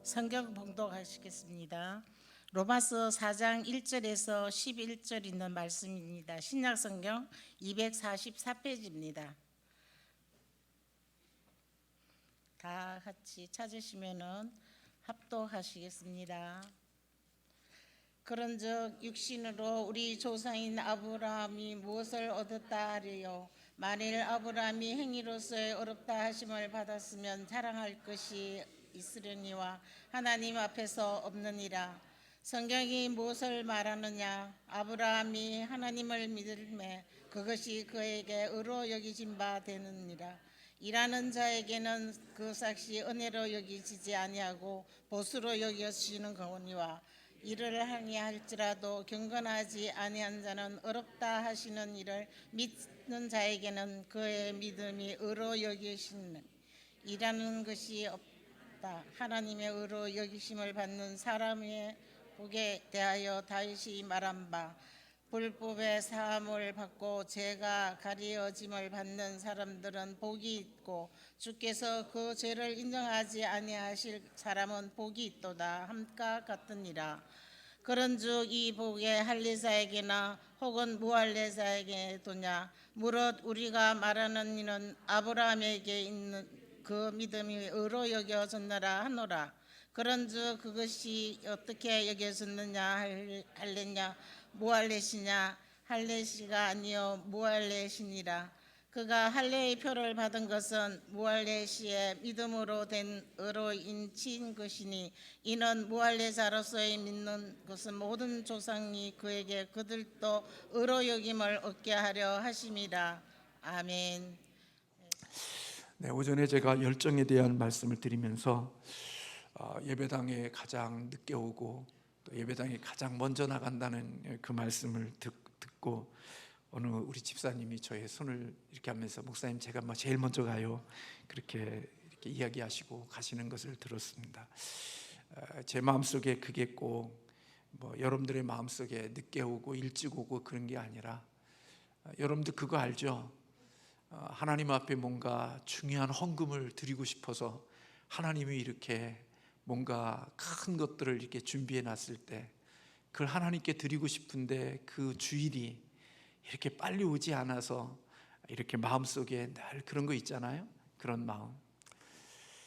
성경 봉독하시겠습니다. 로마서 4장 1절에서 11절 있는 말씀입니다. 신약 성경 244페이지입니다. 다 같이 찾으시면은 합독하시겠습니다. 그런즉 육신으로 우리 조상인 아브라함이 무엇을 얻었다 하리요? 만일 아브라함이 행위로서의 어렵다 하심을 받았으면 자랑할 것이 있으려니와 하나님 앞에서 없느니라. 성경이 무엇을 말하느냐? 아브라함이 하나님을 믿음에 그것이 그에게 의로 여기진 바 되느니라. 일하는 자에게는 그 삭시 은혜로 여기지지 아니하고 보수로 여겨지는 거니와 일을 항의할지라도 경건하지 아니한 자는 어렵다 하시는 일을 믿는 자에게는 그의 믿음이 의로 여기시는 일하는 것이 없다. 하나님의 의로 여기심을 받는 사람의 복에 대하여 다윗이 말한 바 불법의 사함을 받고 죄가 가리어짐을 받는 사람들은 복이 있고 주께서 그 죄를 인정하지 아니하실 사람은 복이 있도다 함과 같으니라. 그런즉 이 복이 할례자에게나 혹은 무할례자에게도냐? 무릇 우리가 말하는 이는 아브라함에게 있는 그 믿음이 의로 여겨졌느라 하노라. 그런즉 그것이 어떻게 여겨졌느냐 할례냐 무할례시냐? 할례시가 아니요 무할례시니라. 그가 할례의 표를 받은 것은 무할례시의 믿음으로 된 의로인 친 것이니 이는 무할례자로서의 믿는 것은 모든 조상이 그에게 그들도 의로 여김을 얻게 하려 하심이라. 아멘. 네, 오전에 제가 열정에 대한 말씀을 드리면서 예배당에 가장 늦게 오고 또 예배당에 가장 먼저 나간다는 그 말씀을 듣고 어느 우리 집사님이 저의 손을 이렇게 하면서 목사님 제가 제일 먼저 가요 그렇게 이렇게 이야기하시고 가시는 것을 들었습니다. 제 마음속에 그게 꼭 여러분들의 마음속에 늦게 오고 일찍 오고 그런 게 아니라 여러분들 그거 알죠? 하나님 앞에 뭔가 중요한 헌금을 드리고 싶어서 하나님이 이렇게 뭔가 큰 것들을 이렇게 준비해 놨을 때 그걸 하나님께 드리고 싶은데 그 주일이 이렇게 빨리 오지 않아서 이렇게 마음속에 늘 그런 거 있잖아요. 그런 마음.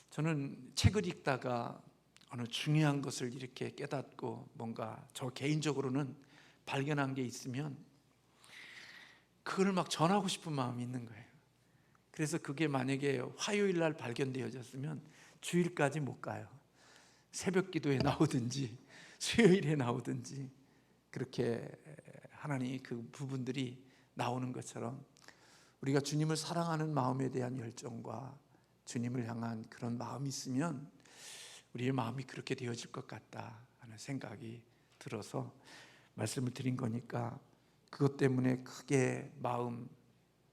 저는 책을 읽다가 어느 중요한 것을 이렇게 깨닫고 뭔가 저 개인적으로는 발견한 게 있으면 그걸 막 전하고 싶은 마음이 있는 거예요. 그래서 그게 만약에 화요일 날 발견되어졌으면 주일까지 못 가요. 새벽 기도에 나오든지 수요일에 나오든지 그렇게 하나님 그 부분들이 나오는 것처럼 우리가 주님을 사랑하는 마음에 대한 열정과 주님을 향한 그런 마음이 있으면 우리의 마음이 그렇게 되어질 것 같다 하는 생각이 들어서 말씀을 드린 거니까 그것 때문에 크게 마음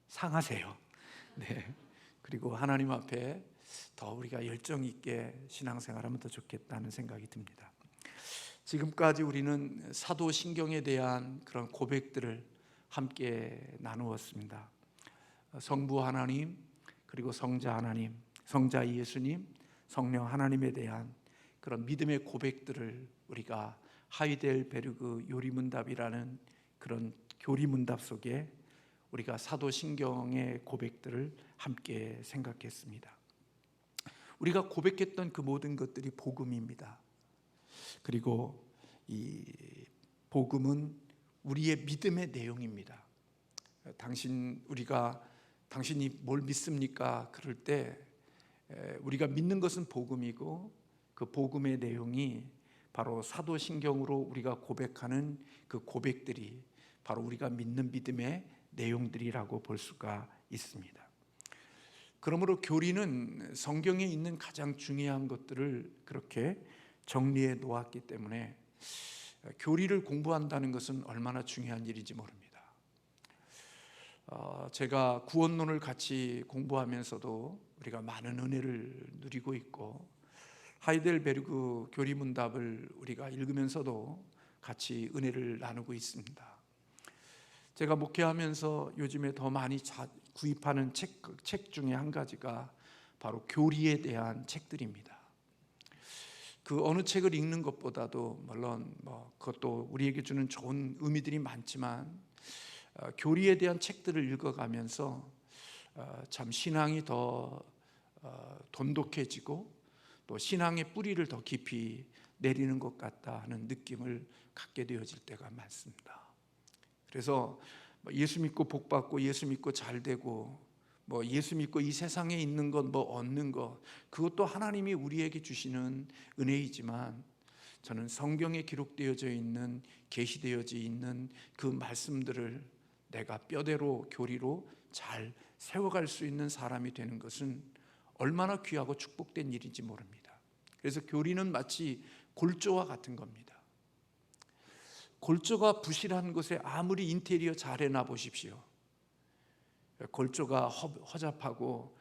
상하세요. 네. 그리고 하나님 앞에 더 우리가 열정 있게 신앙생활하면 더 좋겠다는 생각이 듭니다. 지금까지 우리는 사도신경에 대한 그런 고백들을 함께 나누었습니다. 성부 하나님, 그리고 성자 하나님, 성자 예수님, 성령 하나님에 대한 그런 믿음의 고백들을 우리가 하이델베르그 요리문답이라는 그런 교리문답 속에 우리가 사도신경의 고백들을 함께 생각했습니다. 우리가 고백했던 그 모든 것들이 복음입니다. 그리고 이 복음은 우리의 믿음의 내용입니다. 당신이 뭘 믿습니까? 그럴 때 우리가 믿는 것은 복음이고 그 복음의 내용이 바로 사도신경으로 우리가 고백하는 그 고백들이 바로 우리가 믿는 믿음의 내용들이라고 볼 수가 있습니다. 그러므로 교리는 성경에 있는 가장 중요한 것들을 그렇게 정리해 놓았기 때문에 교리를 공부한다는 것은 얼마나 중요한 일인지 모릅니다. 제가 구원론을 같이 공부하면서도 우리가 많은 은혜를 누리고 있고 하이델베르그 교리문답을 우리가 읽으면서도 같이 은혜를 나누고 있습니다. 제가 목회하면서 요즘에 더 많이 구입하는 책 중에 한 가지가 바로 교리에 대한 책들입니다. 그 어느 책을 읽는 것보다도 물론 그것도 우리에게 주는 좋은 의미들이 많지만 교리에 대한 책들을 읽어가면서 참 신앙이 더 돈독해지고 또 신앙의 뿌리를 더 깊이 내리는 것 같다 하는 느낌을 갖게 되어질 때가 많습니다. 그래서 예수 믿고 복 받고 예수 믿고 잘 되고 예수 믿고 이 세상에 있는 것 얻는 것, 그것도 하나님이 우리에게 주시는 은혜이지만 저는 성경에 기록되어져 있는, 계시되어져 있는 그 말씀들을 내가 뼈대로 교리로 잘 세워갈 수 있는 사람이 되는 것은 얼마나 귀하고 축복된 일인지 모릅니다. 그래서 교리는 마치 골조와 같은 겁니다. 골조가 부실한 곳에 아무리 인테리어 잘 해놔 보십시오. 골조가 허접하고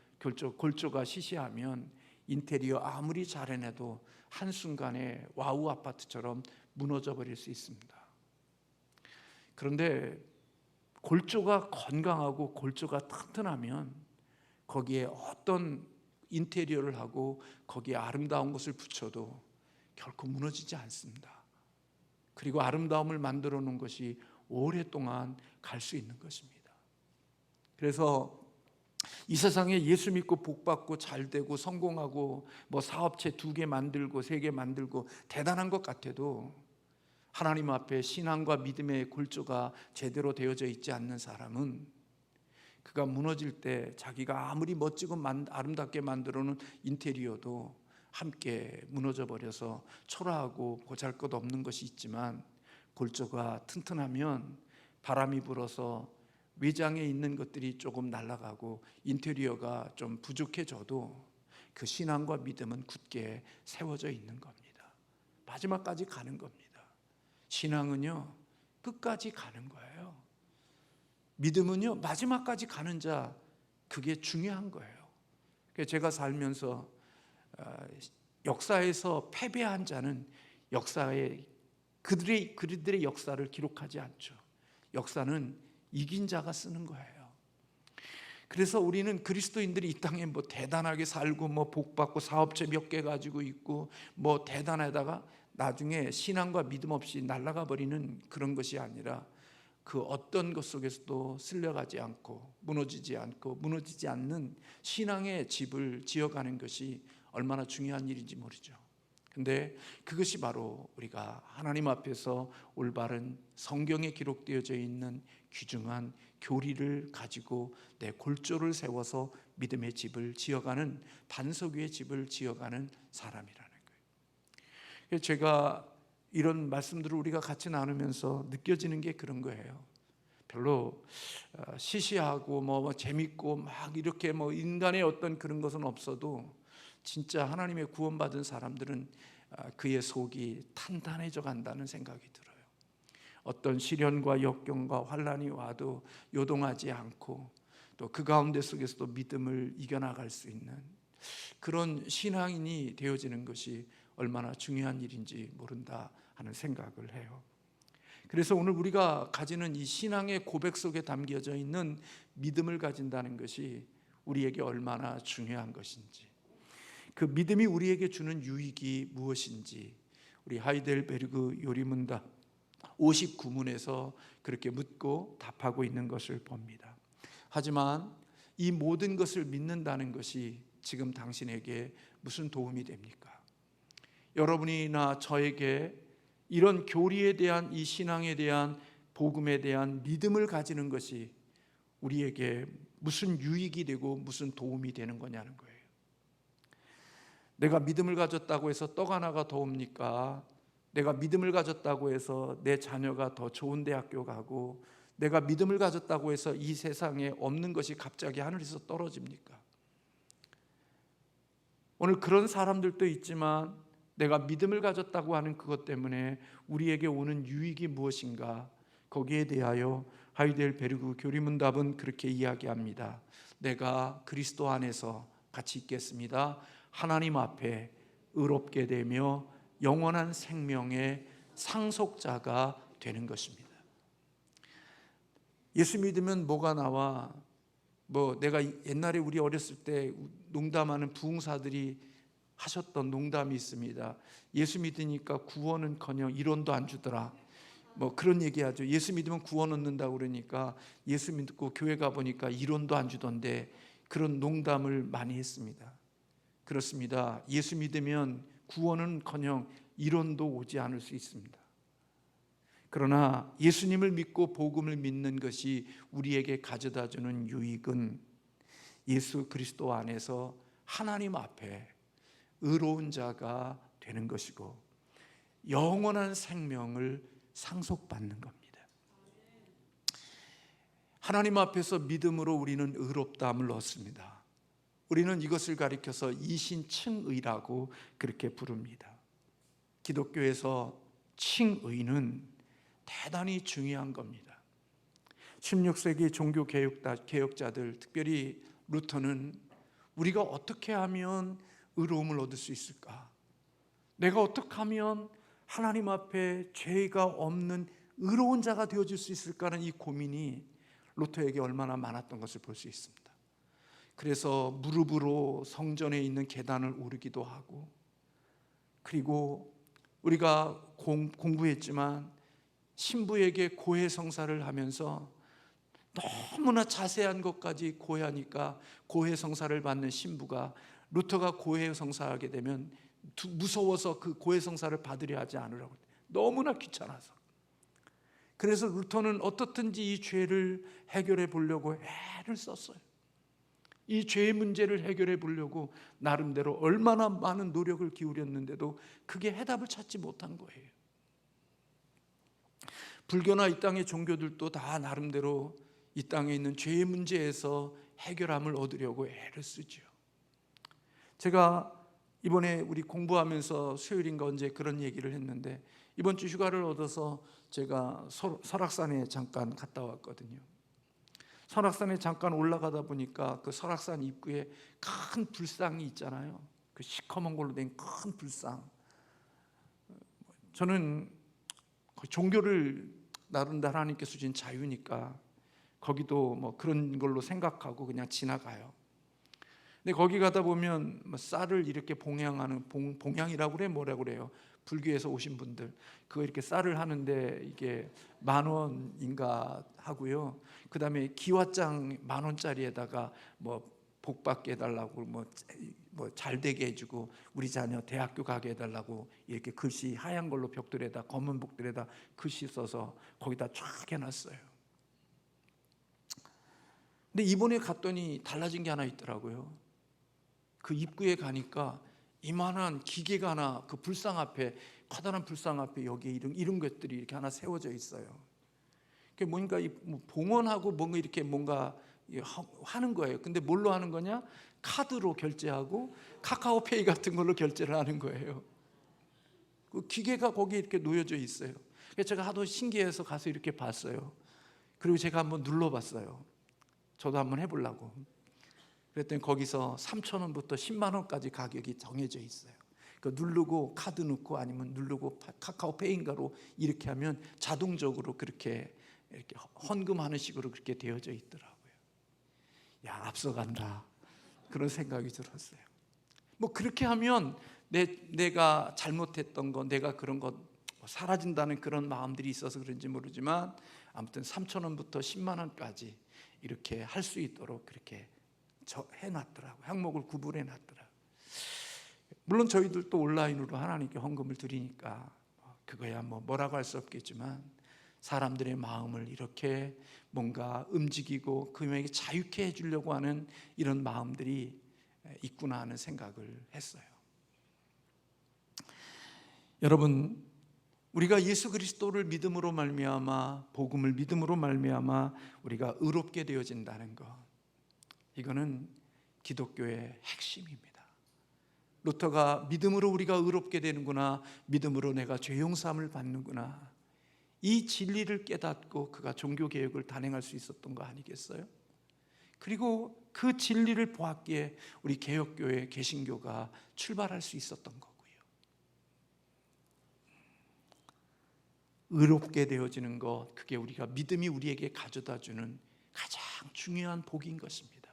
골조가 시시하면 인테리어 아무리 잘 해내도 한순간에 와우 아파트처럼 무너져 버릴 수 있습니다. 그런데 골조가 건강하고 골조가 튼튼하면 거기에 어떤 인테리어를 하고 거기에 아름다운 것을 붙여도 결코 무너지지 않습니다. 그리고 아름다움을 만들어 놓은 것이 오랫동안 갈 수 있는 것입니다. 그래서 이 세상에 예수 믿고 복 받고 잘 되고 성공하고 사업체 2개 만들고 3개 만들고 대단한 것 같아도 하나님 앞에 신앙과 믿음의 골조가 제대로 되어져 있지 않는 사람은 그가 무너질 때 자기가 아무리 멋지고 아름답게 만들어 놓은 인테리어도 함께 무너져 버려서 초라하고 보잘것없는 것이 있지만, 골조가 튼튼하면 바람이 불어서 외장에 있는 것들이 조금 날아가고 인테리어가 좀 부족해져도 그 신앙과 믿음은 굳게 세워져 있는 겁니다. 마지막까지 가는 겁니다. 신앙은요, 끝까지 가는 거예요. 믿음은요, 마지막까지 가는 자, 그게 중요한 거예요. 제가 살면서 역사에서 패배한 자는 역사에 그들의 역사를 기록하지 않죠. 역사는 이긴 자가 쓰는 거예요. 그래서 우리는 그리스도인들이 이 땅에 대단하게 살고 복 받고 사업체 몇 개 가지고 있고 대단하다가 나중에 신앙과 믿음 없이 날아가 버리는 그런 것이 아니라 그 어떤 것 속에서도 쓸려가지 않고 무너지지 않는 신앙의 집을 지어가는 것이 얼마나 중요한 일인지 모르죠. 근데 그것이 바로 우리가 하나님 앞에서 올바른 성경에 기록되어져 있는 귀중한 교리를 가지고 내 골조를 세워서 믿음의 집을 지어가는, 반석 위의 집을 지어가는 사람이라는 거예요. 제가 이런 말씀들을 우리가 같이 나누면서 느껴지는 게 그런 거예요. 별로 시시하고 재밌고 막 이렇게 인간의 어떤 그런 것은 없어도 진짜 하나님의 구원받은 사람들은 그의 속이 탄탄해져 간다는 생각이 들어요. 어떤 시련과 역경과 환난이 와도 요동하지 않고 또 그 가운데 속에서도 믿음을 이겨나갈 수 있는 그런 신앙인이 되어지는 것이 얼마나 중요한 일인지 모른다 하는 생각을 해요. 그래서 오늘 우리가 가지는 이 신앙의 고백 속에 담겨져 있는 믿음을 가진다는 것이 우리에게 얼마나 중요한 것인지, 그 믿음이 우리에게 주는 유익이 무엇인지 우리 하이델베르그 요리문답 59문에서 그렇게 묻고 답하고 있는 것을 봅니다. 하지만 이 모든 것을 믿는다는 것이 지금 당신에게 무슨 도움이 됩니까? 여러분이나 저에게 이런 교리에 대한, 이 신앙에 대한, 복음에 대한 믿음을 가지는 것이 우리에게 무슨 유익이 되고 무슨 도움이 되는 거냐는 거예요. 내가 믿음을 가졌다고 해서 떡 하나가 더 옵니까? 내가 믿음을 가졌다고 해서 내 자녀가 더 좋은 대학교 가고, 내가 믿음을 가졌다고 해서 이 세상에 없는 것이 갑자기 하늘에서 떨어집니까? 오늘 그런 사람들도 있지만 내가 믿음을 가졌다고 하는 그것 때문에 우리에게 오는 유익이 무엇인가? 거기에 대하여 하이델베르그 교리문답은 그렇게 이야기합니다. 내가 그리스도 안에서 같이 읽겠습니다. 하나님 앞에 의롭게 되며 영원한 생명의 상속자가 되는 것입니다. 예수 믿으면 뭐가 나와? 내가 옛날에 우리 어렸을 때 농담하는 부흥사들이 하셨던 농담이 있습니다. 예수 믿으니까 구원은커녕 1원도 안 주더라. 뭐 그런 얘기하죠. 예수 믿으면 구원 얻는다고 그러니까 예수 믿고 교회 가보니까 1원도 안 주던데, 그런 농담을 많이 했습니다. 그렇습니다. 예수 믿으면 구원은커녕 1원도 오지 않을 수 있습니다. 그러나 예수님을 믿고 복음을 믿는 것이 우리에게 가져다주는 유익은 예수 그리스도 안에서 하나님 앞에 의로운 자가 되는 것이고 영원한 생명을 상속받는 겁니다. 하나님 앞에서 믿음으로 우리는 의롭다함을 얻습니다. 우리는 이것을 가리켜서 이신칭의라고 그렇게 부릅니다. 기독교에서 칭의는 대단히 중요한 겁니다. 16세기 종교 개혁자들, 특별히 루터는 우리가 어떻게 하면 의로움을 얻을 수 있을까? 내가 어떻게 하면 하나님 앞에 죄가 없는 의로운 자가 되어줄 수 있을까라는 이 고민이 루터에게 얼마나 많았던 것을 볼 수 있습니다. 그래서 무릎으로 성전에 있는 계단을 오르기도 하고, 그리고 우리가 공부했지만 신부에게 고해성사를 하면서 너무나 자세한 것까지 고해하니까 고해성사를 받는 신부가 루터가 고해성사하게 되면 무서워서 그 고해성사를 받으려 하지 않으라고, 너무나 귀찮아서. 그래서 루터는 어떻든지 이 죄를 해결해 보려고 애를 썼어요. 이 죄의 문제를 해결해 보려고 나름대로 얼마나 많은 노력을 기울였는데도 그게 해답을 찾지 못한 거예요. 불교나 이 땅의 종교들도 다 나름대로 이 땅에 있는 죄의 문제에서 해결함을 얻으려고 애를 쓰죠. 제가 이번에 우리 공부하면서 수요일인가 언제 그런 얘기를 했는데, 이번 주 휴가를 얻어서 제가 설악산에 잠깐 갔다 왔거든요. 설악산에 잠깐 올라가다 보니까 그 설악산 입구에 큰 불상이 있잖아요. 그 시커먼 걸로 된 큰 불상. 저는 종교를 나름대로 하나님께서 주신 자유니까 거기도 뭐 그런 걸로 생각하고 그냥 지나가요. 근데 거기 가다 보면 뭐 쌀을 이렇게 봉양하는, 봉양이라고 그래, 뭐라고 그래요? 불교에서 오신 분들 그거 이렇게 쌀을 하는데 이게 10,000원인가 하고요. 그 다음에 기와장 10,000원짜리에다가 뭐 복받게 해달라고, 뭐 잘 되게 해주고 우리 자녀 대학교 가게 해달라고 이렇게 글씨 하얀 걸로 벽돌에다, 검은 벽돌에다 글씨 써서 거기다 쫙 해놨어요. 근데 이번에 갔더니 달라진 게 하나 있더라고요. 그 입구에 가니까 이만한 기계가 하나, 그 불상 앞에, 커다란 불상 앞에 여기에 이런 것들이 이렇게 하나 세워져 있어요. 그게 뭔가 봉헌하고 뭔가 이렇게 뭔가 하는 거예요. 근데 뭘로 하는 거냐? 카드로 결제하고 카카오페이 같은 걸로 결제를 하는 거예요. 그 기계가 거기에 이렇게 놓여져 있어요. 그래서 제가 하도 신기해서 가서 이렇게 봤어요. 그리고 제가 한번 눌러봤어요. 저도 한번 해보려고. 그랬더니 거기서 3,000원부터 10만 원까지 가격이 정해져 있어요. 그 누르고 카드 넣고 아니면 누르고 카카오페이인가로 이렇게 하면 자동적으로 그렇게 이렇게 헌금하는 식으로 그렇게 되어져 있더라고요. 야, 앞서간다, 그런 생각이 들었어요. 뭐 그렇게 하면 내가 잘못했던 거, 내가 그런 거 사라진다는 그런 마음들이 있어서 그런지 모르지만 아무튼 3,000원부터 10만 원까지 이렇게 할 수 있도록 그렇게 해놨더라고요. 항목을 구분해놨더라고요. 물론 저희들도 온라인으로 하나님께 헌금을 드리니까 그거야 뭐라고 할 수 없겠지만, 사람들의 마음을 이렇게 뭔가 움직이고 그에게 자유케 해주려고 하는 이런 마음들이 있구나 하는 생각을 했어요. 여러분, 우리가 예수 그리스도를 믿음으로 말미암아, 복음을 믿음으로 말미암아 우리가 의롭게 되어진다는 것, 이거는 기독교의 핵심입니다. 루터가 믿음으로 우리가 의롭게 되는구나, 믿음으로 내가 죄 용서함을 받는구나, 이 진리를 깨닫고 그가 종교개혁을 단행할 수 있었던 거 아니겠어요? 그리고 그 진리를 보았기에 우리 개혁교회, 개신교가 출발할 수 있었던 거고요. 의롭게 되어지는 것, 그게 우리가 믿음이 우리에게 가져다주는 가장 중요한 복인 것입니다.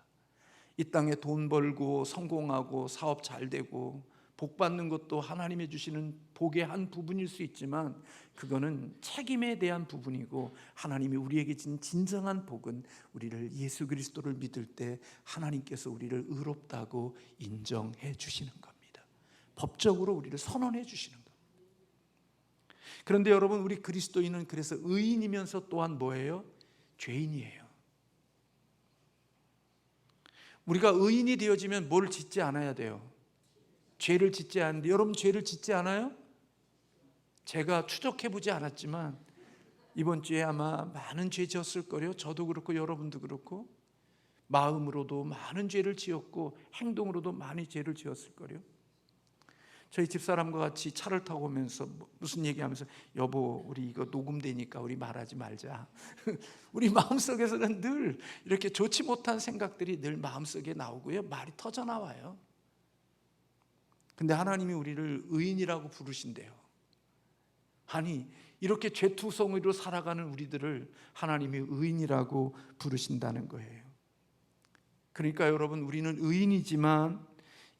이 땅에 돈 벌고 성공하고 사업 잘 되고 복 받는 것도 하나님이 주시는 복의 한 부분일 수 있지만 그거는 책임에 대한 부분이고, 하나님이 우리에게 준 진정한 복은 우리를 예수 그리스도를 믿을 때 하나님께서 우리를 의롭다고 인정해 주시는 겁니다. 법적으로 우리를 선언해 주시는 겁니다. 그런데 여러분, 우리 그리스도인은 그래서 의인이면서 또한 뭐예요? 죄인이에요. 우리가 의인이 되어지면 뭘 짓지 않아야 돼요? 죄를 짓지 않는데, 여러분 죄를 짓지 않아요? 제가 추적해보지 않았지만 이번 주에 아마 많은 죄 지었을 거예요. 저도 그렇고 여러분도 그렇고, 마음으로도 많은 죄를 지었고 행동으로도 많이 죄를 지었을 거예요. 저희 집사람과 같이 차를 타고 오면서 무슨 얘기하면서, 여보 우리 이거 녹음되니까 우리 말하지 말자. 우리 마음속에서는 늘 이렇게 좋지 못한 생각들이 늘 마음속에 나오고요, 말이 터져나와요. 근데 하나님이 우리를 의인이라고 부르신대요. 아니, 이렇게 죄투성이로 살아가는 우리들을 하나님이 의인이라고 부르신다는 거예요. 그러니까 여러분, 우리는 의인이지만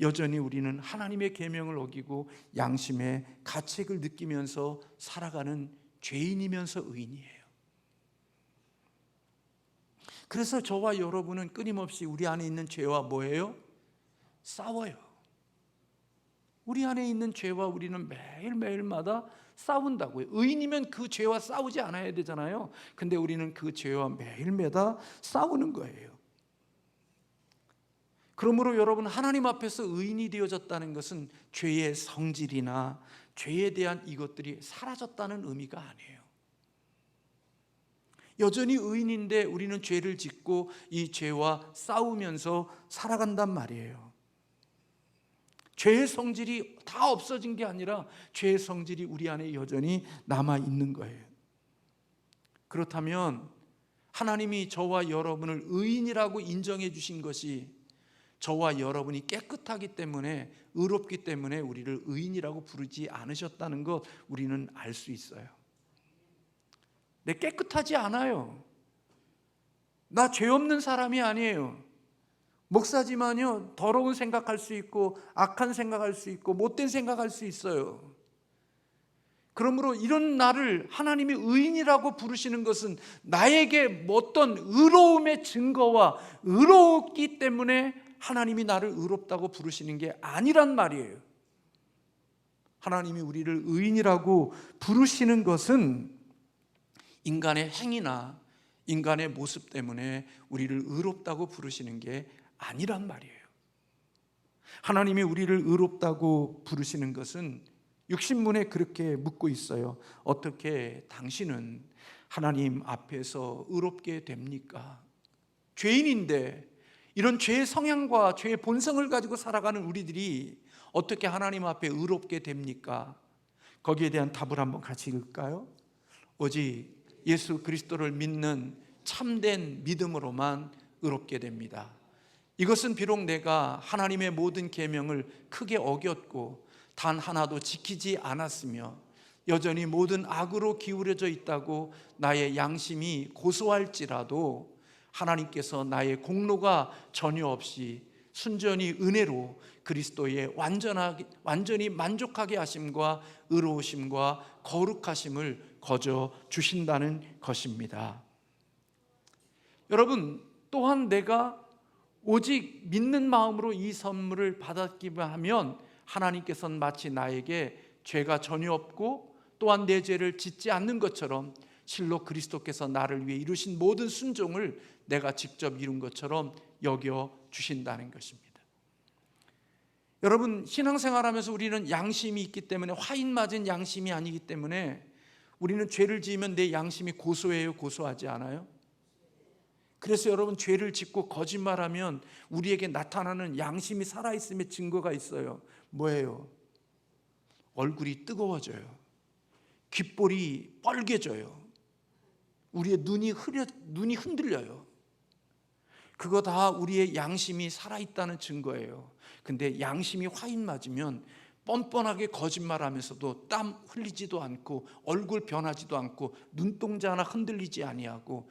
여전히 우리는 하나님의 계명을 어기고 양심의 가책을 느끼면서 살아가는 죄인이면서 의인이에요. 그래서 저와 여러분은 끊임없이 우리 안에 있는 죄와 뭐예요? 싸워요. 우리 안에 있는 죄와 우리는 매일매일마다 싸운다고요. 의인이면 그 죄와 싸우지 않아야 되잖아요. 근데 우리는 그 죄와 매일마다 싸우는 거예요. 그러므로 여러분, 하나님 앞에서 의인이 되어졌다는 것은 죄의 성질이나 죄에 대한 이것들이 사라졌다는 의미가 아니에요. 여전히 의인인데 우리는 죄를 짓고 이 죄와 싸우면서 살아간단 말이에요. 죄의 성질이 다 없어진 게 아니라 죄의 성질이 우리 안에 여전히 남아있는 거예요. 그렇다면 하나님이 저와 여러분을 의인이라고 인정해 주신 것이 저와 여러분이 깨끗하기 때문에, 의롭기 때문에 우리를 의인이라고 부르지 않으셨다는 것 우리는 알 수 있어요. 내 깨끗하지 않아요. 나 죄 없는 사람이 아니에요. 목사지만요, 더러운 생각할 수 있고 악한 생각할 수 있고 못된 생각할 수 있어요. 그러므로 이런 나를 하나님이 의인이라고 부르시는 것은 나에게 어떤 의로움의 증거와 의롭기 때문에 하나님이 나를 의롭다고 부르시는 게 아니란 말이에요. 하나님이 우리를 의인이라고 부르시는 것은 인간의 행위나 인간의 모습 때문에 우리를 의롭다고 부르시는 게 아니란 말이에요. 하나님이 우리를 의롭다고 부르시는 것은 육신문에 그렇게 묻고 있어요. 어떻게 당신은 하나님 앞에서 의롭게 됩니까? 죄인인데 이런 죄의 성향과 죄의 본성을 가지고 살아가는 우리들이 어떻게 하나님 앞에 의롭게 됩니까? 거기에 대한 답을 한번 같이 읽을까요? 오직 예수 그리스도를 믿는 참된 믿음으로만 의롭게 됩니다. 이것은 비록 내가 하나님의 모든 계명을 크게 어겼고 단 하나도 지키지 않았으며 여전히 모든 악으로 기울어져 있다고 나의 양심이 고소할지라도 하나님께서 나의 공로가 전혀 없이 순전히 은혜로 그리스도의 완전히 만족하게 하심과 의로우심과 거룩하심을 거저 주신다는 것입니다. 여러분, 또한 내가 오직 믿는 마음으로 이 선물을 받았기만 하면 하나님께서는 마치 나에게 죄가 전혀 없고 또한 내 죄를 짓지 않는 것처럼 실로 그리스도께서 나를 위해 이루신 모든 순종을 내가 직접 이룬 것처럼 여겨 주신다는 것입니다. 여러분, 신앙생활하면서 우리는 양심이 있기 때문에, 화인 맞은 양심이 아니기 때문에 우리는 죄를 지으면 내 양심이 고소해요, 고소하지 않아요? 그래서 여러분, 죄를 짓고 거짓말하면 우리에게 나타나는 양심이 살아있음의 증거가 있어요. 뭐예요? 얼굴이 뜨거워져요. 귓볼이 빨개져요. 우리의 눈이 흔들려요. 그거 다 우리의 양심이 살아있다는 증거예요. 근데 양심이 화인 맞으면 뻔뻔하게 거짓말하면서도 땀 흘리지도 않고 얼굴 변하지도 않고 눈동자 하나 흔들리지 아니하고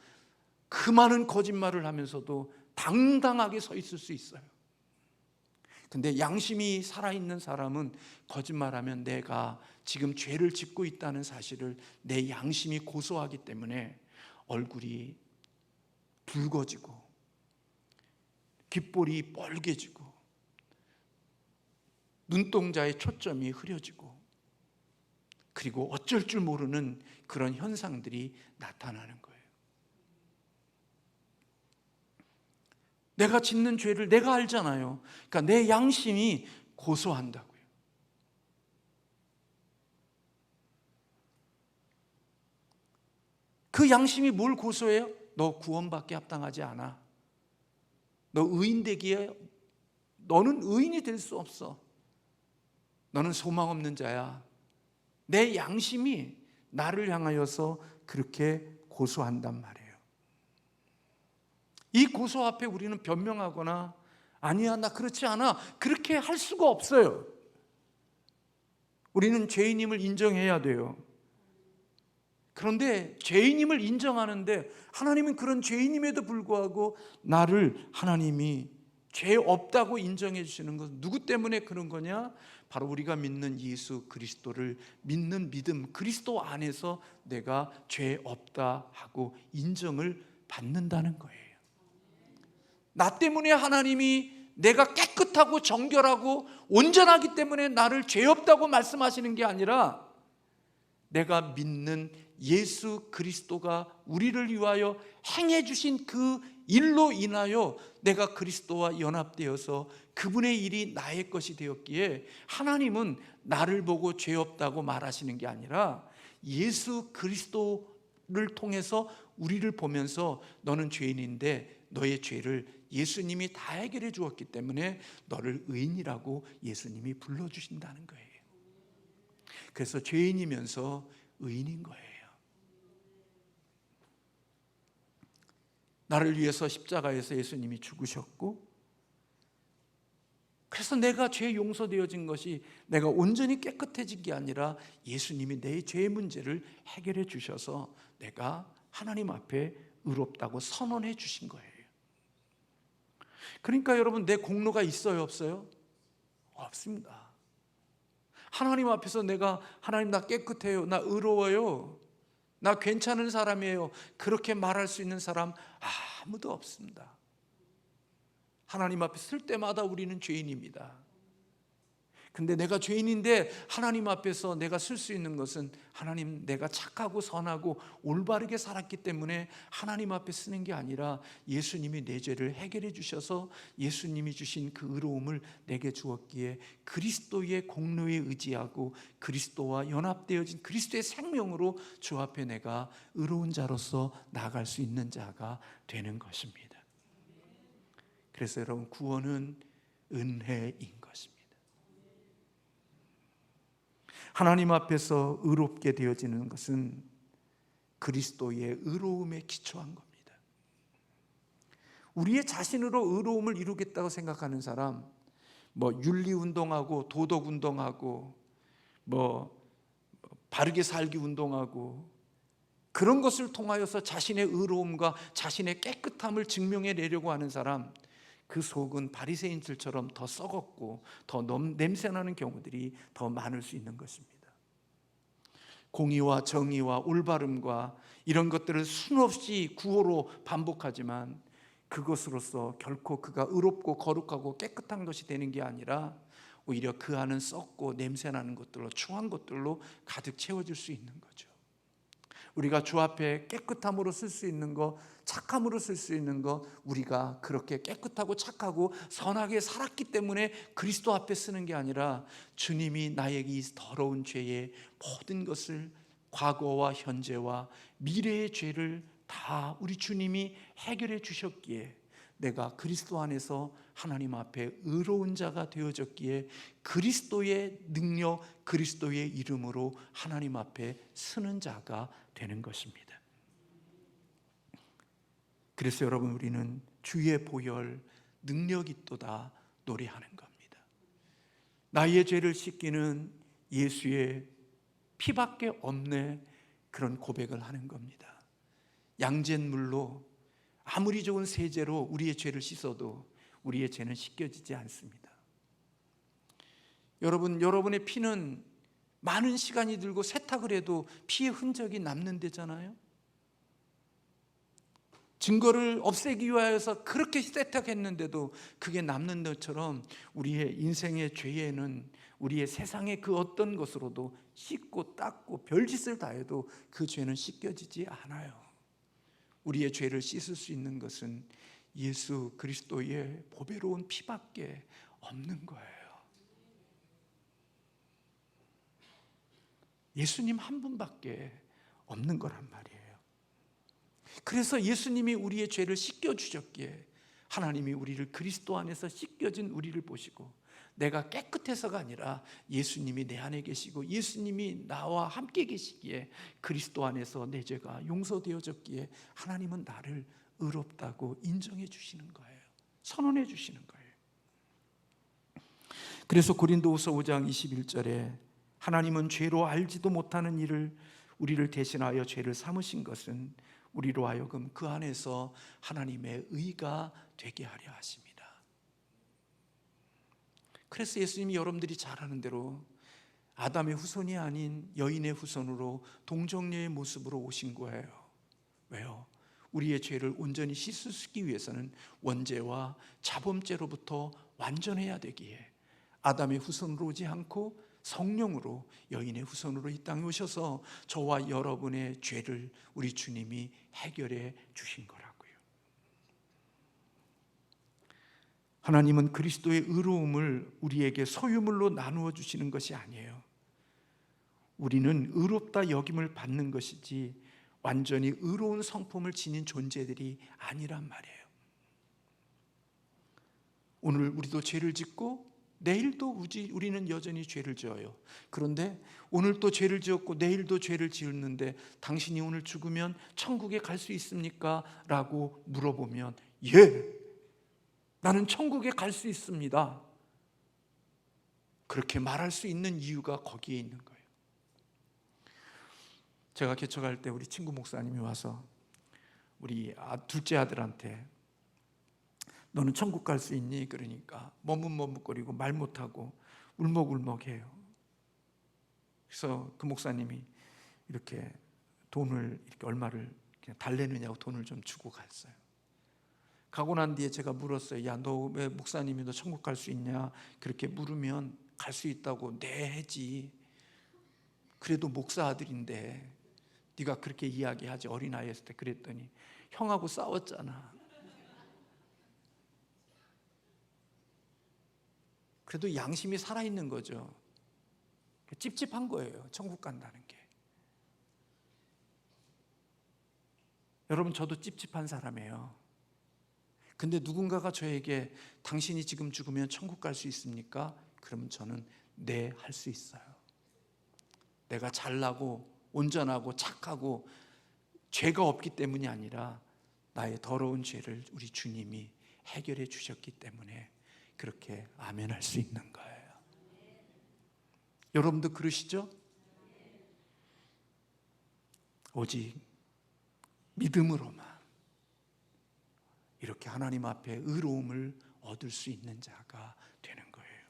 그 많은 거짓말을 하면서도 당당하게 서 있을 수 있어요. 근데 양심이 살아있는 사람은 거짓말하면 내가 지금 죄를 짓고 있다는 사실을 내 양심이 고소하기 때문에 얼굴이 붉어지고 귓볼이 뻘개지고 눈동자의 초점이 흐려지고 그리고 어쩔 줄 모르는 그런 현상들이 나타나는 거예요. 내가 짓는 죄를 내가 알잖아요. 그러니까 내 양심이 고소한다고요. 그 양심이 뭘 고소해요? 너 구원받게 합당하지 않아. 너 의인 되기에 너는 의인이 될 수 없어. 너는 소망 없는 자야. 내 양심이 나를 향하여서 그렇게 고소한단 말이에요. 이 고소 앞에 우리는 변명하거나 아니야 나 그렇지 않아 그렇게 할 수가 없어요. 우리는 죄인임을 인정해야 돼요. 그런데 죄인임을 인정하는데 하나님은 그런 죄인임에도 불구하고 나를 하나님이 죄 없다고 인정해 주시는 것은 누구 때문에 그런 거냐? 바로 우리가 믿는 예수 그리스도를 믿는 믿음, 그리스도 안에서 내가 죄 없다 하고 인정을 받는다는 거예요. 나 때문에 하나님이 내가 깨끗하고 정결하고 온전하기 때문에 나를 죄 없다고 말씀하시는 게 아니라 내가 믿는 예수 그리스도가 우리를 위하여 행해 주신 그 일로 인하여 내가 그리스도와 연합되어서 그분의 일이 나의 것이 되었기에 하나님은 나를 보고 죄 없다고 말하시는 게 아니라 예수 그리스도를 통해서 우리를 보면서 너는 죄인인데 너의 죄를 예수님이 다 해결해 주었기 때문에 너를 의인이라고 예수님이 불러주신다는 거예요. 그래서 죄인이면서 의인인 거예요. 나를 위해서 십자가에서 예수님이 죽으셨고, 그래서 내가 죄 용서되어진 것이 내가 온전히 깨끗해진 게 아니라 예수님이 내 죄의 문제를 해결해 주셔서 내가 하나님 앞에 의롭다고 선언해 주신 거예요. 그러니까 여러분, 내 공로가 있어요, 없어요? 없습니다. 하나님 앞에서 내가 하나님 나 깨끗해요, 나 의로워요, 나 괜찮은 사람이에요 그렇게 말할 수 있는 사람 아무도 없습니다. 하나님 앞에 설 때마다 우리는 죄인입니다. 근데 내가 죄인인데 하나님 앞에서 내가 쓸 수 있는 것은 하나님 내가 착하고 선하고 올바르게 살았기 때문에 하나님 앞에 쓰는 게 아니라 예수님이 내 죄를 해결해 주셔서 예수님이 주신 그 의로움을 내게 주었기에 그리스도의 공로에 의지하고 그리스도와 연합되어진 그리스도의 생명으로 주 앞에 내가 의로운 자로서 나아갈 수 있는 자가 되는 것입니다. 그래서 여러분, 구원은 은혜인 것입니다. 하나님 앞에서 의롭게 되어지는 것은 그리스도의 의로움에 기초한 겁니다. 우리의 자신으로 의로움을 이루겠다고 생각하는 사람, 윤리운동하고 도덕운동하고 바르게 살기 운동하고 그런 것을 통하여서 자신의 의로움과 자신의 깨끗함을 증명해내려고 하는 사람, 그 속은 바리새인들처럼 더 썩었고 더 냄새나는 경우들이 더 많을 수 있는 것입니다. 공의와 정의와 올바름과 이런 것들을 수없이 구호로 반복하지만 그것으로서 결코 그가 의롭고 거룩하고 깨끗한 것이 되는 게 아니라 오히려 그 안은 썩고 냄새나는 것들로, 추한 것들로 가득 채워질 수 있는 거죠. 우리가 주 앞에 깨끗함으로 쓸 수 있는 것, 착함으로 쓸 수 있는 것, 우리가 그렇게 깨끗하고 착하고 선하게 살았기 때문에 그리스도 앞에 쓰는 게 아니라 주님이 나에게 이 더러운 죄의 모든 것을, 과거와 현재와 미래의 죄를 다 우리 주님이 해결해 주셨기에 내가 그리스도 안에서 하나님 앞에 의로운 자가 되어졌기에 그리스도의 능력, 그리스도의 이름으로 하나님 앞에 서는 자가 되는 것입니다. 그래서 여러분, 우리는 주의 보혈 능력이 있도다 노래하는 겁니다. 나의 죄를 씻기는 예수의 피밖에 없네, 그런 고백을 하는 겁니다. 양잿물로 아무리 좋은 세제로 우리의 죄를 씻어도 우리의 죄는 씻겨지지 않습니다. 여러분의 피는 많은 시간이 들고 세탁을 해도 피의 흔적이 남는 데잖아요. 증거를 없애기 위하여서 그렇게 세탁했는데도 그게 남는 것처럼 우리의 인생의 죄에는 우리의 세상의 그 어떤 것으로도 씻고 닦고 별짓을 다 해도 그 죄는 씻겨지지 않아요. 우리의 죄를 씻을 수 있는 것은 예수 그리스도의 보배로운 피밖에 없는 거예요. 예수님 한 분밖에 없는 거란 말이에요. 그래서 예수님이 우리의 죄를 씻겨주셨기에 하나님이 우리를 그리스도 안에서 씻겨진 우리를 보시고 내가 깨끗해서가 아니라 예수님이 내 안에 계시고 예수님이 나와 함께 계시기에 그리스도 안에서 내 죄가 용서되어졌기에 하나님은 나를 의롭다고 인정해 주시는 거예요. 선언해 주시는 거예요. 그래서 고린도후서 5장 21절에 하나님은 죄로 알지도 못하는 일을 우리를 대신하여 죄를 삼으신 것은 우리로 하여금 그 안에서 하나님의 의가 되게 하려 하십니다. 그래서 예수님이 여러분들이 잘 아는 대로 아담의 후손이 아닌 여인의 후손으로 동정녀의 모습으로 오신 거예요. 왜요? 우리의 죄를 온전히 씻기 위해서는 원죄와 자범죄로부터 완전해야 되기에 아담의 후손으로 오지 않고 성령으로 여인의 후손으로 이 땅에 오셔서 저와 여러분의 죄를 우리 주님이 해결해 주신 거라고요. 하나님은 그리스도의 의로움을 우리에게 소유물로 나누어 주시는 것이 아니에요. 우리는 의롭다 여김을 받는 것이지 완전히 의로운 성품을 지닌 존재들이 아니란 말이에요. 오늘 우리도 죄를 짓고 내일도 우리는 여전히 죄를 지어요. 그런데 오늘 또 죄를 지었고 내일도 죄를 지었는데 당신이 오늘 죽으면 천국에 갈 수 있습니까? 라고 물어보면 예, 나는 천국에 갈 수 있습니다. 그렇게 말할 수 있는 이유가 거기에 있는 거예요. 제가 개척할 때 우리 친구 목사님이 와서 우리 둘째 아들한테 너는 천국 갈 수 있니? 그러니까 머뭇머뭇거리고 말 못하고 울먹울먹해요. 그래서 그 목사님이 이렇게 돈을 이렇게 얼마를 그냥 달래느냐고 돈을 좀 주고 갔어요. 가고 난 뒤에 제가 물었어요. 야, 너 왜 목사님이 너 천국 갈 수 있냐? 그렇게 물으면 갈 수 있다고 네 해지. 그래도 목사 아들인데 네가 그렇게 이야기하지 어린아이였을 때. 그랬더니 형하고 싸웠잖아. 그래도 양심이 살아있는 거죠. 찝찝한 거예요. 천국 간다는 게. 여러분, 저도 찝찝한 사람이에요. 근데 누군가가 저에게 당신이 지금 죽으면 천국 갈 수 있습니까? 그러면 저는 네, 할 수 있어요. 내가 잘나고 온전하고 착하고 죄가 없기 때문이 아니라 나의 더러운 죄를 우리 주님이 해결해 주셨기 때문에 그렇게 아멘할 수 있는 거예요. 여러분도 그러시죠? 오직 믿음으로만 이렇게 하나님 앞에 의로움을 얻을 수 있는 자가 되는 거예요.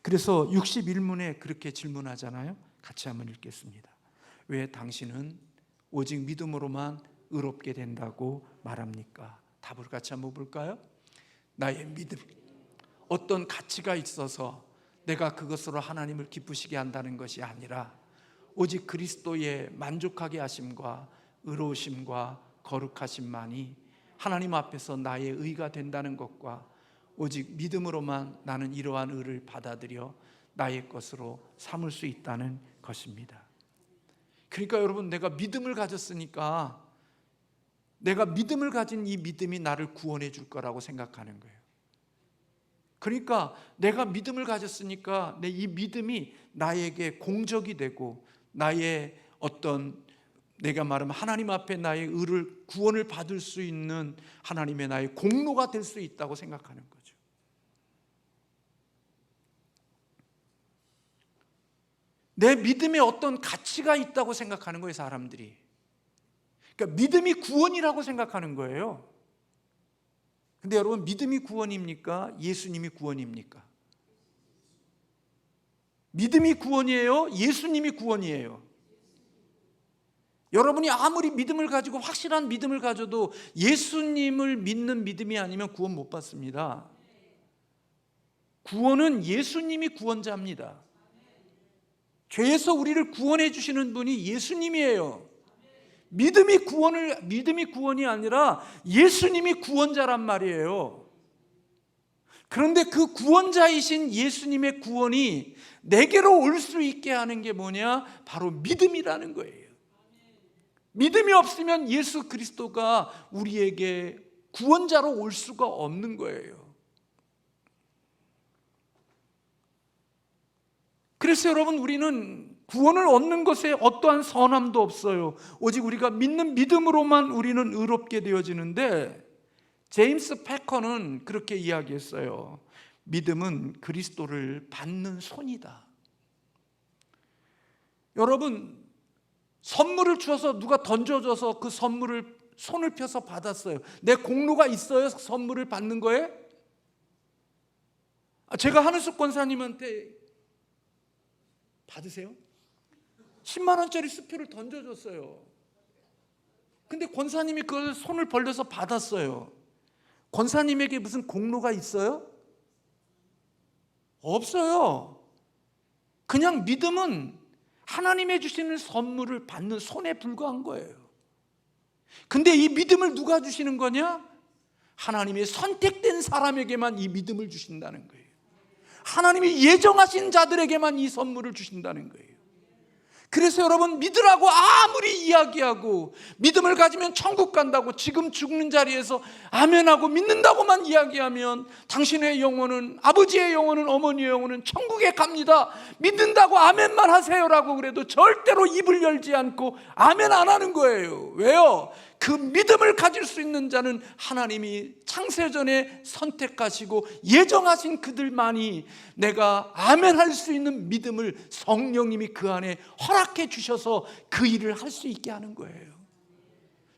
그래서 61문에 그렇게 질문하잖아요. 같이 한번 읽겠습니다. 왜 당신은 오직 믿음으로만 의롭게 된다고 말합니까? 답을 같이 한번 볼까요? 나의 믿음, 어떤 가치가 있어서 내가 그것으로 하나님을 기쁘시게 한다는 것이 아니라 오직 그리스도의 만족하게 하심과 의로우심과 거룩하심만이 하나님 앞에서 나의 의가 된다는 것과 오직 믿음으로만 나는 이러한 의를 받아들여 나의 것으로 삼을 수 있다는 것입니다. 그러니까 여러분, 내가 믿음을 가졌으니까 내가 믿음을 가진 이 믿음이 나를 구원해 줄 거라고 생각하는 거예요. 그러니까 내가 믿음을 가졌으니까 내 이 믿음이 나에게 공적이 되고 나의 어떤 내가 말하면 하나님 앞에 나의 의를 구원을 받을 수 있는 하나님의 나의 공로가 될 수 있다고 생각하는 거죠. 내 믿음에 어떤 가치가 있다고 생각하는 거예요, 사람들이. 그러니까 믿음이 구원이라고 생각하는 거예요. 근데 여러분, 믿음이 구원입니까? 예수님이 구원입니까? 믿음이 구원이에요? 예수님이 구원이에요? 여러분이 아무리 믿음을 가지고 확실한 믿음을 가져도 예수님을 믿는 믿음이 아니면 구원 못 받습니다. 구원은 예수님이 구원자입니다. 죄에서 우리를 구원해 주시는 분이 예수님이에요. 믿음이 구원이 아니라 예수님이 구원자란 말이에요. 그런데 그 구원자이신 예수님의 구원이 내게로 올 수 있게 하는 게 뭐냐? 바로 믿음이라는 거예요. 믿음이 없으면 예수 그리스도가 우리에게 구원자로 올 수가 없는 거예요. 그래서 여러분, 우리는 구원을 얻는 것에 어떠한 선함도 없어요. 오직 우리가 믿는 믿음으로만 우리는 의롭게 되어지는데, 제임스 패커는 그렇게 이야기했어요. 믿음은 그리스도를 받는 손이다. 여러분, 선물을 주어서 누가 던져줘서 그 선물을 손을 펴서 받았어요. 내 공로가 있어요? 선물을 받는 거에? 제가 한은숙 권사님한테 받으세요? 10만 원짜리 수표를 던져줬어요. 근데 권사님이 그걸 손을 벌려서 받았어요. 권사님에게 무슨 공로가 있어요? 없어요. 그냥 믿음은 하나님이 주시는 선물을 받는 손에 불과한 거예요. 근데 이 믿음을 누가 주시는 거냐? 하나님의 선택된 사람에게만 이 믿음을 주신다는 거예요. 하나님이 예정하신 자들에게만 이 선물을 주신다는 거예요. 그래서 여러분, 믿으라고 아무리 이야기하고 믿음을 가지면 천국 간다고 지금 죽는 자리에서 아멘하고 믿는다고만 이야기하면 당신의 영혼은, 아버지의 영혼은, 어머니의 영혼은 천국에 갑니다. 믿는다고 아멘만 하세요라고 그래도 절대로 입을 열지 않고 아멘 안 하는 거예요. 왜요? 그 믿음을 가질 수 있는 자는 하나님이 창세전에 선택하시고 예정하신 그들만이 내가 아멘할 수 있는 믿음을 성령님이 그 안에 허락해 주셔서 그 일을 할 수 있게 하는 거예요.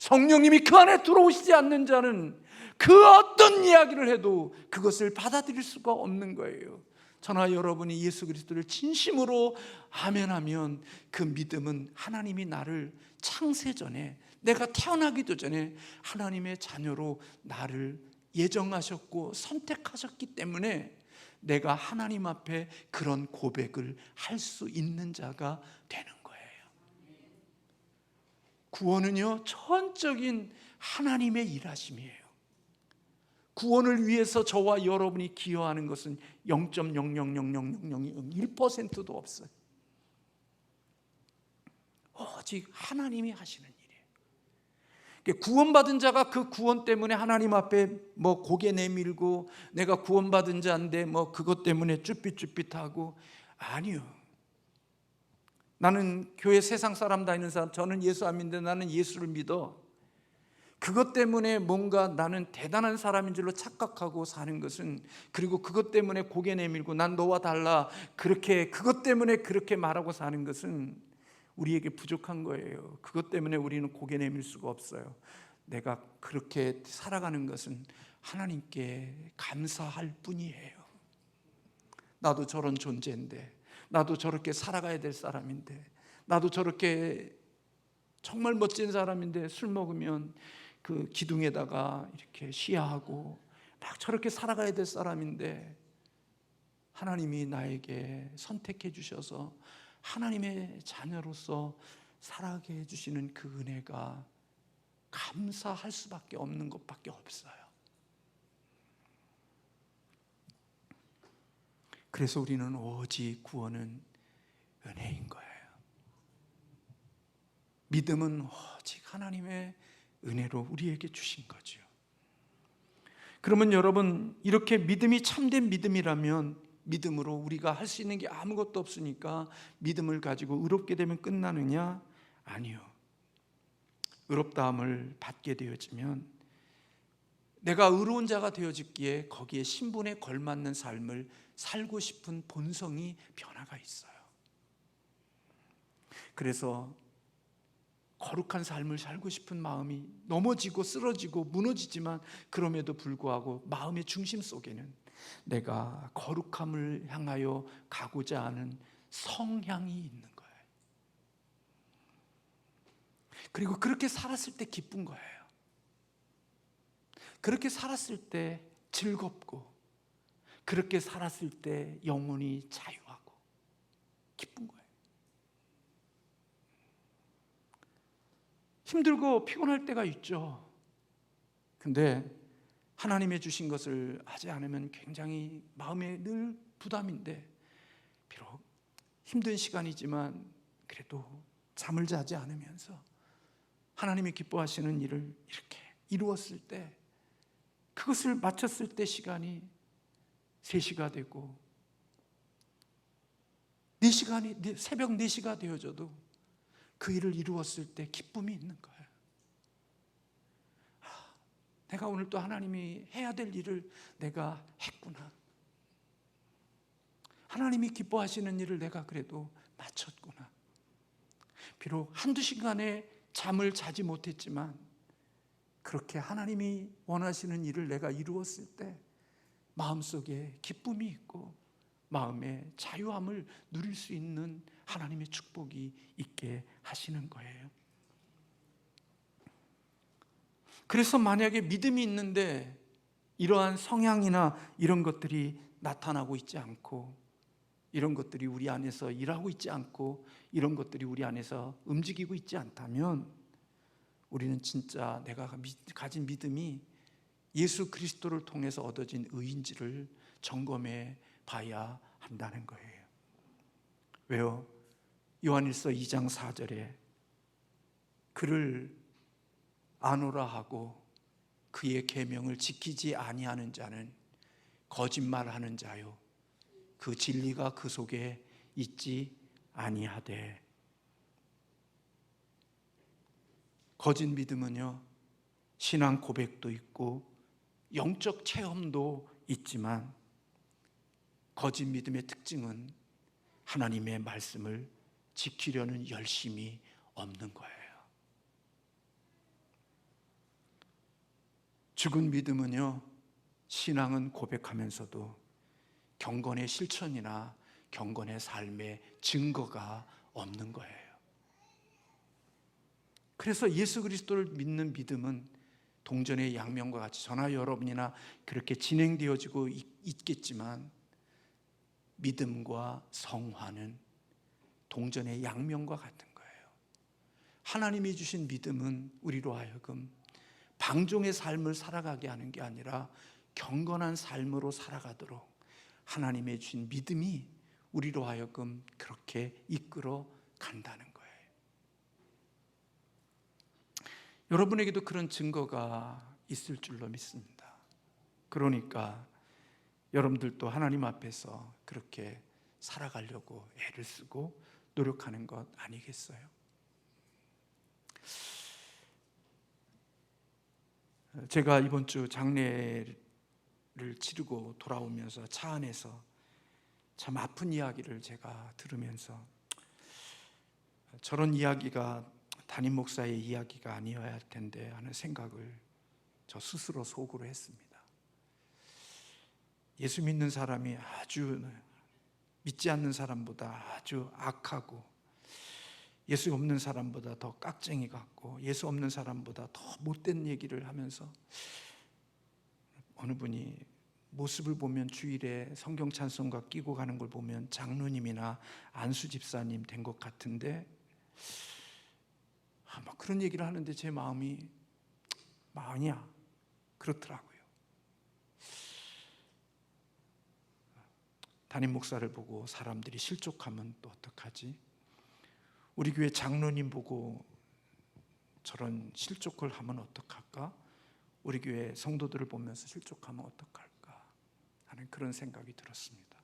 성령님이 그 안에 들어오시지 않는 자는 그 어떤 이야기를 해도 그것을 받아들일 수가 없는 거예요. 저나 여러분이 예수 그리스도를 진심으로 아멘하면 그 믿음은 하나님이 나를 창세전에, 내가 태어나기도 전에 하나님의 자녀로 나를 예정하셨고 선택하셨기 때문에 내가 하나님 앞에 그런 고백을 할 수 있는 자가 되는 거예요. 구원은요, 전적인 하나님의 일하심이에요. 구원을 위해서 저와 여러분이 기여하는 것은 0.0000001%도 없어요. 오직 하나님이 하시는 일이에요. 구원받은 자가 그 구원 때문에 하나님 앞에 뭐 고개 내밀고 내가 구원받은 자인데 뭐 그것 때문에 쭈삣쭈삣하고, 아니요. 나는 교회 세상 사람 다니는 사람, 저는 예수 안 믿는데 나는 예수를 믿어. 그것 때문에 뭔가 나는 대단한 사람인 줄로 착각하고 사는 것은, 그리고 그것 때문에 고개 내밀고 난 너와 달라, 그렇게 그것 때문에 그렇게 말하고 사는 것은 우리에게 부족한 거예요. 그것 때문에 우리는 고개 내밀 수가 없어요. 내가 그렇게 살아가는 것은 하나님께 감사할 뿐이에요. 나도 저런 존재인데, 나도 저렇게 살아가야 될 사람인데, 나도 저렇게 정말 멋진 사람인데 술 먹으면 그 기둥에다가 이렇게 시야하고 막 저렇게 살아가야 될 사람인데 하나님이 나에게 선택해 주셔서 하나님의 자녀로서 살아가게 해주시는 그 은혜가 감사할 수밖에 없는 것밖에 없어요. 그래서 우리는 오직 구원은 은혜인 거예요. 믿음은 오직 하나님의 은혜로 우리에게 주신 거죠. 그러면 여러분, 이렇게 믿음이 참된 믿음이라면, 믿음으로 우리가 할 수 있는 게 아무것도 없으니까 믿음을 가지고 의롭게 되면 끝나느냐? 아니요. 의롭다함을 받게 되어지면 내가 의로운 자가 되어지기에 거기에 신분에 걸맞는 삶을 살고 싶은 본성이 변화가 있어요. 그래서 거룩한 삶을 살고 싶은 마음이 넘어지고 쓰러지고 무너지지만, 그럼에도 불구하고 마음의 중심 속에는 내가 거룩함을 향하여 가고자 하는 성향이 있는 거예요. 그리고 그렇게 살았을 때 기쁜 거예요. 그렇게 살았을 때 즐겁고, 그렇게 살았을 때 영혼이 자유하고 기쁜 거예요. 힘들고 피곤할 때가 있죠. 근데 하나님의 주신 것을 하지 않으면 굉장히 마음에 늘 부담인데, 비록 힘든 시간이지만 그래도 잠을 자지 않으면서 하나님이 기뻐하시는 일을 이렇게 이루었을 때, 그것을 마쳤을 때 시간이 3시가 되고 4시간이 새벽 4시가 되어져도 그 일을 이루었을 때 기쁨이 있는 거예요. 내가 오늘 또 하나님이 해야 될 일을 내가 했구나. 하나님이 기뻐하시는 일을 내가 그래도 마쳤구나. 비록 한두 시간의 잠을 자지 못했지만 그렇게 하나님이 원하시는 일을 내가 이루었을 때 마음속에 기쁨이 있고 마음의 자유함을 누릴 수 있는 하나님의 축복이 있게 하시는 거예요. 그래서 만약에 믿음이 있는데 이러한 성향이나 이런 것들이 나타나고 있지 않고, 이런 것들이 우리 안에서 일하고 있지 않고, 이런 것들이 우리 안에서 움직이고 있지 않다면 우리는 진짜 내가 가진 믿음이 예수 그리스도를 통해서 얻어진 의인지를 점검해 봐야 한다는 거예요. 왜요? 요한일서 2장 4절에 그를 아노라 하고 그의 계명을 지키지 아니하는 자는 거짓말하는 자요, 그 진리가 그 속에 있지 아니하되. 거짓 믿음은요, 신앙 고백도 있고 영적 체험도 있지만 거짓 믿음의 특징은 하나님의 말씀을 지키려는 열심이 없는 거예요. 죽은 믿음은요, 신앙은 고백하면서도 경건의 실천이나 경건의 삶의 증거가 없는 거예요. 그래서 예수 그리스도를 믿는 믿음은 동전의 양면과 같이 저나 여러분이나 그렇게 진행되어지고 있겠지만, 믿음과 성화는 동전의 양면과 같은 거예요. 하나님이 주신 믿음은 우리로 하여금 방종의 삶을 살아가게 하는 게 아니라 경건한 삶으로 살아가도록 하나님의 주신 믿음이 우리로 하여금 그렇게 이끌어 간다는 거예요. 여러분에게도 그런 증거가 있을 줄로 믿습니다. 그러니까 여러분들도 하나님 앞에서 그렇게 살아가려고 애를 쓰고 노력하는 것 아니겠어요? 제가 이번 주 장례를 치르고 돌아오면서 차 안에서 참 아픈 이야기를 제가 들으면서, 저런 이야기가 담임 목사의 이야기가 아니어야 할 텐데 하는 생각을 저 스스로 속으로 했습니다. 예수 믿는 사람이 아주 믿지 않는 사람보다 아주 악하고, 예수 없는 사람보다 더 깍쟁이 같고, 예수 없는 사람보다 더 못된 얘기를 하면서, 어느 분이 모습을 보면 주일에 성경 찬송가 끼고 가는 걸 보면 장로님이나 안수 집사님 된 것 같은데, 막 그런 얘기를 하는데 제 마음이 아니야 그렇더라고요. 담임 목사를 보고 사람들이 실족하면 또 어떡하지? 우리 교회 장로님 보고 저런 실족을 하면 어떡할까? 우리 교회 성도들을 보면서 실족하면 어떡할까 하는 그런 생각이 들었습니다.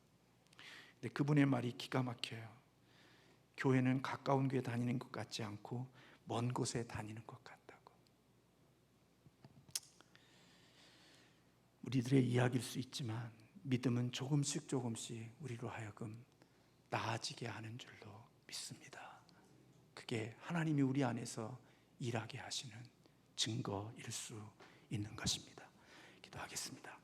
근데 그분의 말이 기가 막혀요. 교회는 가까운 교회 다니는 것 같지 않고 먼 곳에 다니는 것 같다고. 우리들의 이야기일 수 있지만 믿음은 조금씩 우리로 하여금 나아지게 하는 줄로 믿습니다. 그게 하나님이 우리 안에서 일하게 하시는 증거일 수 있는 것입니다. 기도하겠습니다.